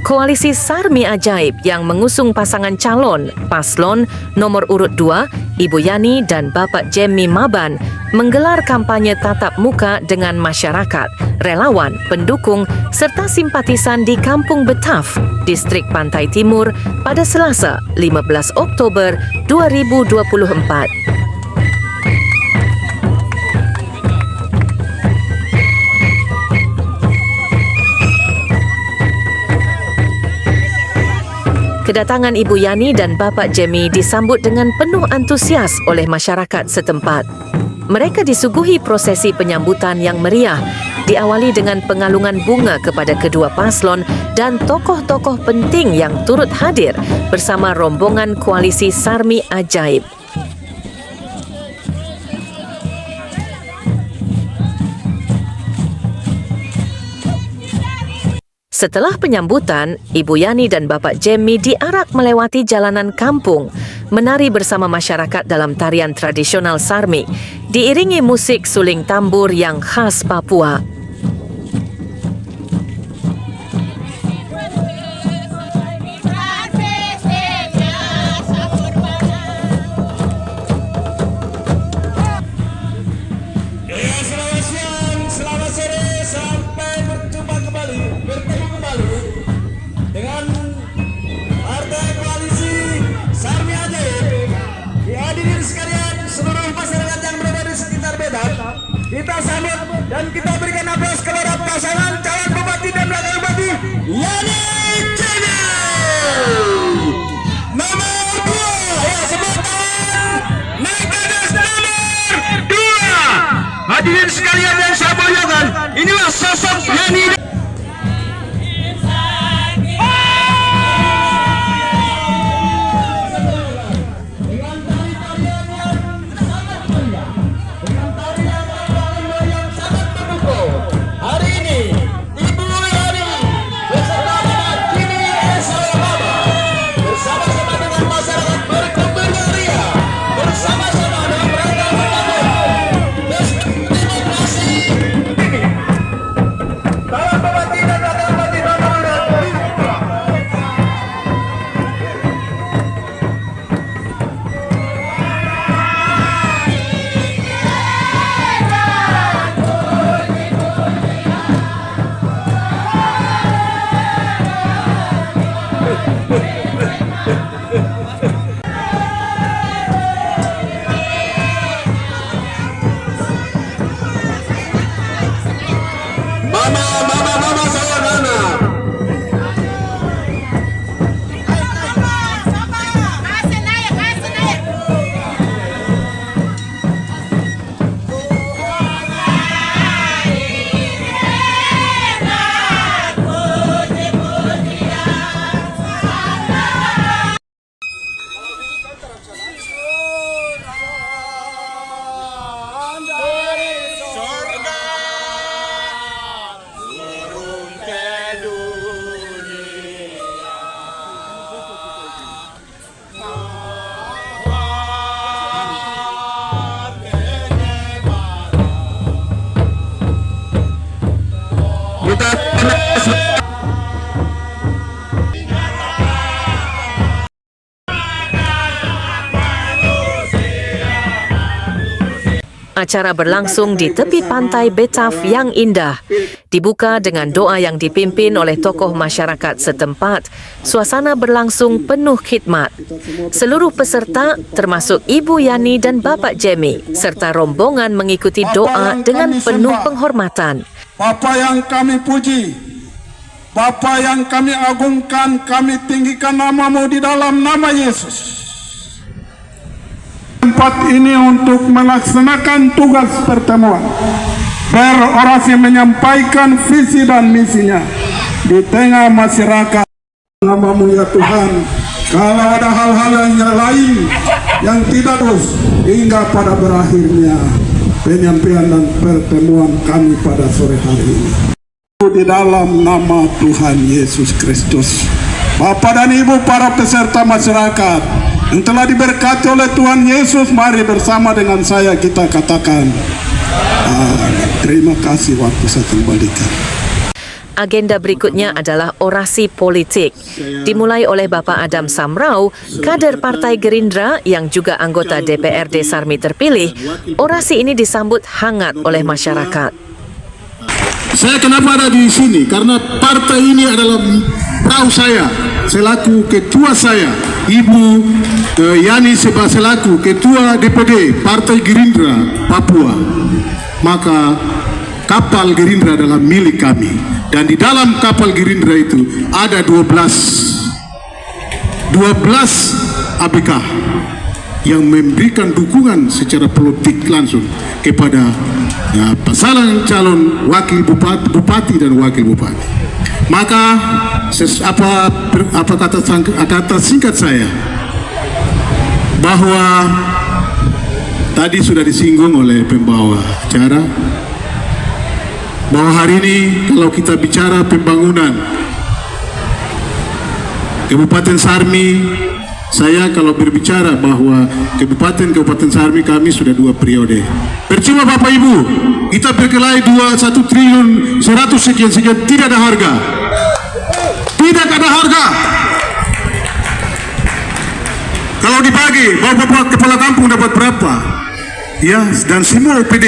Koalisi Sarmi Ajaib yang mengusung pasangan calon paslon nomor urut 2, Ibu Yani dan Bapak Jemmy Maban menggelar kampanye tatap muka dengan masyarakat, relawan, pendukung serta simpatisan di Kampung Betaf, Distrik Pantai Timur pada Selasa 15 Oktober 2024. Kedatangan Ibu Yani dan Bapak Jemmy disambut dengan penuh antusias oleh masyarakat setempat. Mereka disuguhi prosesi penyambutan yang meriah, diawali dengan pengalungan bunga kepada kedua paslon dan tokoh-tokoh penting yang turut hadir bersama rombongan Koalisi Sarmi Ajaib. Setelah penyambutan, Ibu Yani dan Bapak Jemmy diarak melewati jalanan kampung, menari bersama masyarakat dalam tarian tradisional Sarmi, diiringi musik suling tambur yang khas Papua. Selamat sore, sampai bertemu kembali dengan Partai Koalisi Sarmi Ajaib. Hadirin sekalian, seluruh masyarakat yang berada di sekitar Betaf, kita sambut dan kita berikan aplaus kepada pasangan calon bupati dan wakil bupati Yani Jemmy nomor 2. Ya, sebutan naik ke atas nomor 2. Hadirin sekalian yang saya muliakan, inilah sosok Yani. Acara berlangsung di tepi pantai Betaf yang indah. Dibuka dengan doa yang dipimpin oleh tokoh masyarakat setempat. Suasana berlangsung penuh khidmat. Seluruh peserta termasuk Ibu Yani dan Bapak Jemmy serta rombongan mengikuti doa dengan penuh penghormatan. Bapa yang kami puji, Bapa yang kami agungkan, kami tinggikan nama-Mu di dalam nama Yesus. Tempat ini untuk melaksanakan tugas pertemuan, berorasi menyampaikan visi dan misinya di tengah masyarakat. Nama-Mu ya Tuhan, kalau ada hal-hal yang lain yang tidak terus hingga pada berakhirnya penyampaian dan pertemuan kami pada sore hari ini. Di dalam nama Tuhan Yesus Kristus, Bapak dan Ibu para peserta masyarakat yang telah diberkati oleh Tuhan Yesus, mari bersama dengan saya kita katakan amin. Terima kasih, waktu saya kembalikan. Agenda berikutnya adalah orasi politik. Dimulai oleh Bapak Adam Samrau, kader Partai Gerindra yang juga anggota DPRD Sarmi terpilih. Orasi ini disambut hangat oleh masyarakat. Saya kenapa ada di sini? Karena partai ini adalah perahu saya selaku ketua saya, Ibu Yani selaku ketua DPD Partai Gerindra Papua. Maka kapal Gerindra adalah milik kami, dan di dalam kapal Gerindra itu ada 12 ABK yang memberikan dukungan secara politik langsung kepada pasangan calon wakil bupati dan wakil bupati. Maka apa kata singkat saya, bahwa tadi sudah disinggung oleh pembawa acara, bahwa hari ini kalau kita bicara pembangunan Kabupaten Sarmi, saya kalau berbicara bahwa Kabupaten Sarmi kami sudah 2 periode. Percuma Bapak Ibu, kita berkelahi 1 triliun 100 sekian tidak ada harga. Tidak ada harga. Kalau dibagi, Bapak kepala kampung dapat berapa? Ya, dan semua OPD,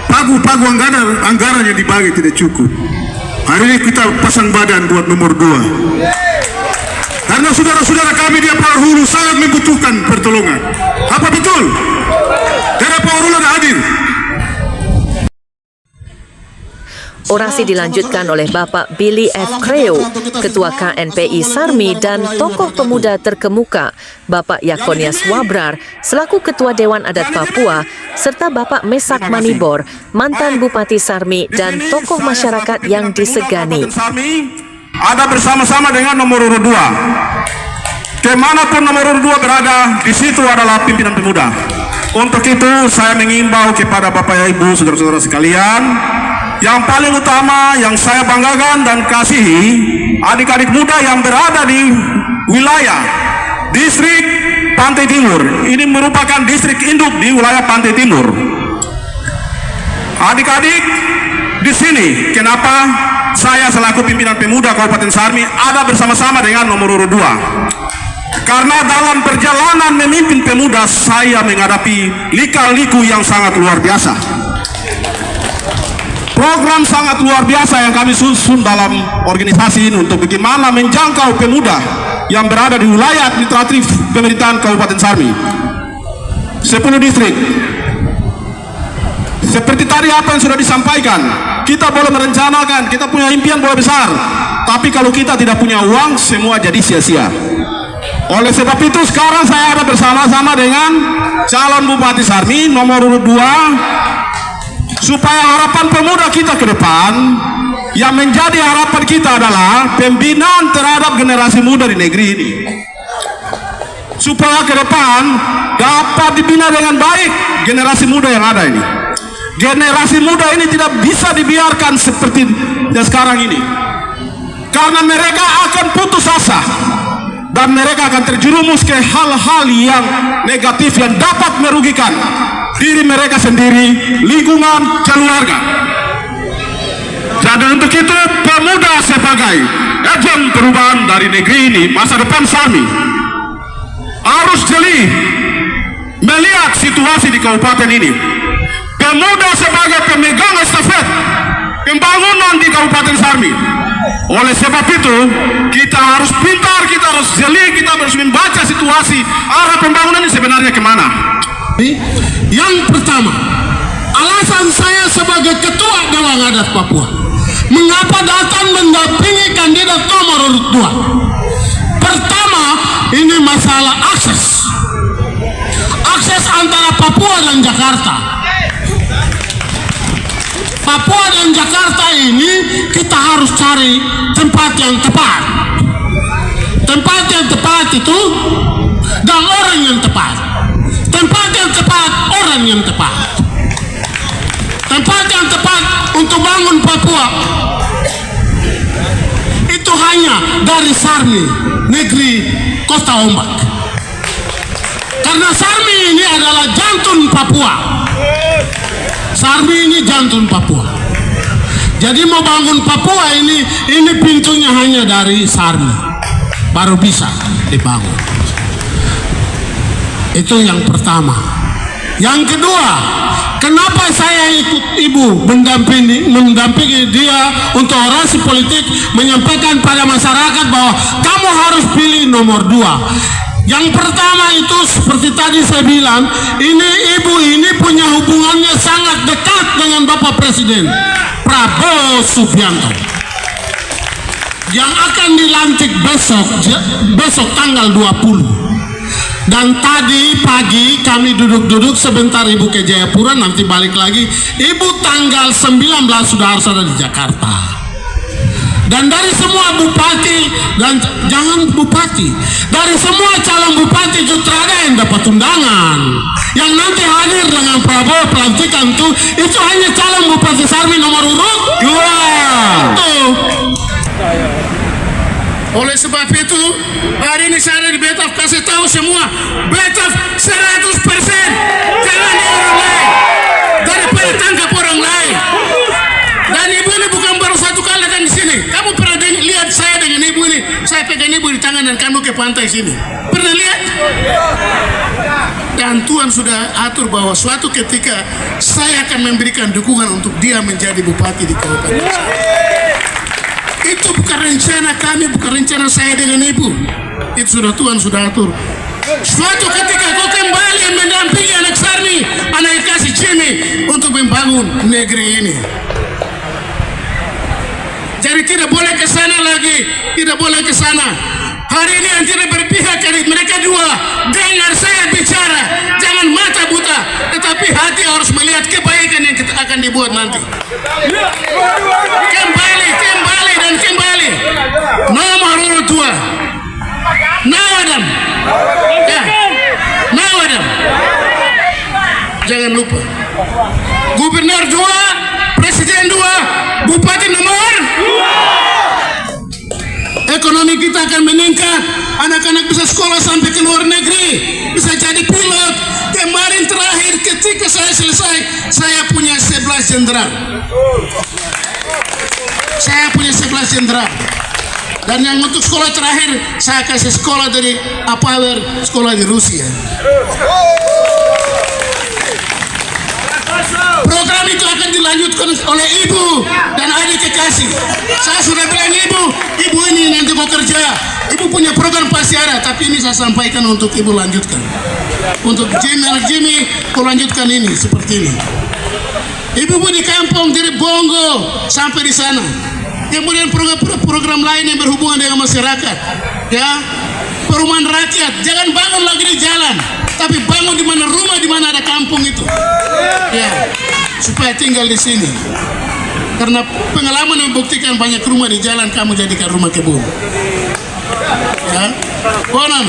pagu anggaran yang dibagi tidak cukup. Hari ini kita pasang badan buat nomor 2. Karena saudara-saudara kami di Apar Hulu sangat membutuhkan pertolongan. Apa betul? Daerah Apar Hulu ada hadir. Orasi dilanjutkan oleh Bapak Billy F. Kreo, Ketua KNPI Sarmi, dan tokoh pemuda terkemuka Bapak Yakonias Wabrar selaku Ketua Dewan Adat Papua, serta Bapak Mesak Manibor, mantan Bupati Sarmi, dan tokoh masyarakat yang disegani. Ada bersama-sama dengan nomor urut 2. Kemanapun nomor urut 2 berada, di situ adalah pimpinan pemuda. Untuk itu saya mengimbau kepada Bapak Ibu, saudara-saudara sekalian, yang paling utama yang saya banggakan dan kasihi, adik-adik muda yang berada di wilayah distrik Pantai Timur. Ini merupakan distrik induk di wilayah Pantai Timur. Adik-adik di sini, kenapa saya selaku pimpinan pemuda Kabupaten Sarmi ada bersama-sama dengan nomor urut 2? Karena dalam perjalanan memimpin pemuda, saya menghadapi lika-liku yang sangat luar biasa. Program sangat luar biasa yang kami susun dalam organisasi ini untuk bagaimana menjangkau pemuda yang berada di wilayah administratif pemerintahan Kabupaten Sarmi. 10 distrik. Seperti tadi apa yang sudah disampaikan, kita boleh merencanakan, kita punya impian boleh besar, tapi kalau kita tidak punya uang, semua jadi sia-sia. Oleh sebab itu sekarang saya ada bersama-sama dengan calon Bupati Sarmi nomor urut 2, supaya harapan pemuda kita ke depan, yang menjadi harapan kita adalah pembinaan terhadap generasi muda di negeri ini, supaya ke depan dapat dibina dengan baik generasi muda yang ada ini. Generasi muda ini tidak bisa dibiarkan seperti yang sekarang ini, karena mereka akan putus asa dan mereka akan terjerumus ke hal-hal yang negatif yang dapat merugikan diri mereka sendiri, lingkungan, keluarga. Jadi untuk itu pemuda sebagai agen perubahan dari negeri ini, masa depan Sarmi harus jeli melihat situasi di kabupaten ini. Pemuda sebagai pemegang estafet pembangunan di Kabupaten Sarmi. Oleh sebab itu kita harus pintar, kita harus jeli, kita harus membaca situasi arah pembangunan ini sebenarnya kemana. Yang pertama, alasan saya sebagai Ketua Dewan Adat Papua mengapa datang mendampingi kandidat nomor urut 2. Pertama, ini masalah akses antara Papua dan Jakarta. Papua dan Jakarta ini kita harus cari tempat yang tepat. Tempat yang tepat itu dan orang yang tepat. Tempat yang tepat, orang yang tepat. Tempat yang tepat untuk bangun Papua itu hanya dari Sarmi, negeri Kota Ombak. Karena Sarmi ini adalah jantung Papua. Sarmi ini jantung Papua. Jadi mau bangun Papua ini pintunya hanya dari Sarmi, baru bisa dibangun. Itu yang pertama. Yang kedua, kenapa saya ikut ibu mendampingi dia untuk orasi politik, menyampaikan pada masyarakat bahwa kamu harus pilih nomor 2. Yang pertama itu seperti tadi saya bilang, ibu ini punya hubungannya sangat dekat dengan Bapak Presiden Prabowo Subianto yang akan dilantik besok tanggal 20. Dan tadi pagi kami duduk-duduk sebentar, ibu ke Jayapura, nanti balik lagi. Ibu tanggal 19 sudah harus ada di Jakarta. Dan dari semua bupati, dan jangan bupati, dari semua calon bupati justru ada yang dapat undangan. Yang nanti hadir dengan Prabowo pelantikan itu hanya calon bupati Sarmi nomor urut 2. Oleh sebab itu, hari ini saya di Betaf kasih tahu semua, Betaf 100%, jangan di orang lain, daripada tangkap orang lain. Dan ibu ini bukan baru satu kali datang di sini. Kamu pernah lihat saya dengan ibu ini? Saya pegang ibu di tangan dan kamu ke pantai sini. Pernah lihat? Dan Tuhan sudah atur bahwa suatu ketika saya akan memberikan dukungan untuk dia menjadi bupati di kabupaten saya. Itu bukan rencana kami, bukan rencana saya dengan ibu. Itu sudah Tuhan sudah atur. Suatu ketika kau kembali mendampingi anak Sarmi, anak kasih Jimmy untuk membangun negeri ini. Jadi tidak boleh ke sana lagi, tidak boleh ke sana. Hari ini yang tidak berpihak dari mereka dua, dengar saya bicara, jangan mata buta, tetapi hati harus melihat kebaikan yang kita akan dibuat nanti. Kembali dan kembali. Nomor urut 2. Nawadam. Ya. Nawadam. Jangan lupa. Gubernur 2, Presiden 2, Bupati nomor 2. Ekonomi kita akan meningkat, anak-anak bisa sekolah sampai ke luar negeri, bisa jadi pilot. Kemarin terakhir ketika saya selesai, saya punya 11 jenderal. Saya punya 11 jenderal. Dan yang untuk sekolah terakhir, saya kasih sekolah dari Apower, sekolah di Rusia. Program itu akan dilanjutkan oleh ibu dan adik kekasih. Saya sudah bilang ibu ini nanti mau kerja. Ibu punya program pasti ada, tapi ini saya sampaikan untuk ibu lanjutkan. Untuk Jimmy, kau lanjutkan ini seperti ini. Ibu di kampung dari Bongo sampai di sana. Kemudian program lain yang berhubungan dengan masyarakat, ya, perumahan rakyat. Jangan bangun lagi di jalan, tapi bangun di mana rumah, di mana ada kampung itu, ya, supaya tinggal di sini. Karena pengalaman membuktikan banyak rumah di jalan kamu jadikan rumah kebun, ya, konon.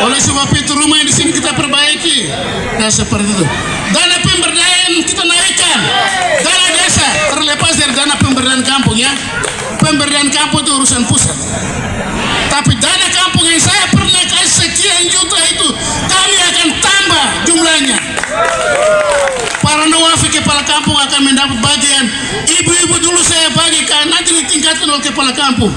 Oleh sebab itu rumah yang di sini kita perbaiki, ya seperti itu. Dana pemberdayaan kita naikkan, dana desa terlepas dari dana pemberdayaan kampung, ya. Pemberdayaan kampung itu urusan pusat. Tapi dana kampung yang saya pernah kasih sekian juta itu, kami akan tambah jumlahnya. Para nawafi kepala kampung akan mendapat bagian. Ibu-ibu dulu saya bagikan, nanti ditingkatkan oleh kepala kampung.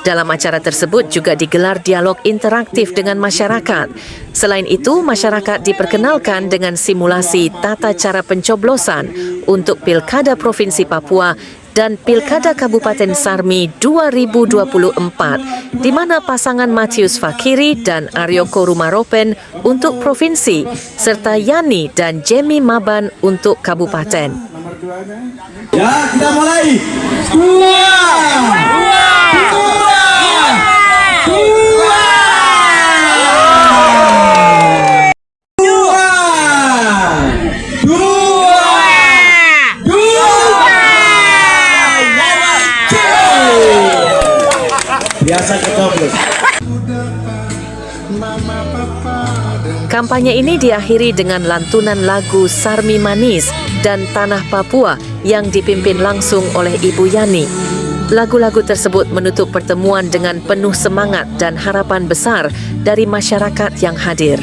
Dalam acara tersebut juga digelar dialog interaktif dengan masyarakat. Selain itu, masyarakat diperkenalkan dengan simulasi tata cara pencoblosan untuk Pilkada Provinsi Papua dan Pilkada Kabupaten Sarmi 2024, di mana pasangan Matius Fakiri dan Aryoko Rumaropen untuk Provinsi, serta Yani dan Jemmy Maban untuk Kabupaten. Ya, kita mulai. 2, 2, 2, 2. Biasa kecoblos. Kampanye ini diakhiri dengan lantunan lagu Sarmi Manis dan Tanah Papua yang dipimpin langsung oleh Ibu Yani. Lagu-lagu tersebut menutup pertemuan dengan penuh semangat dan harapan besar dari masyarakat yang hadir.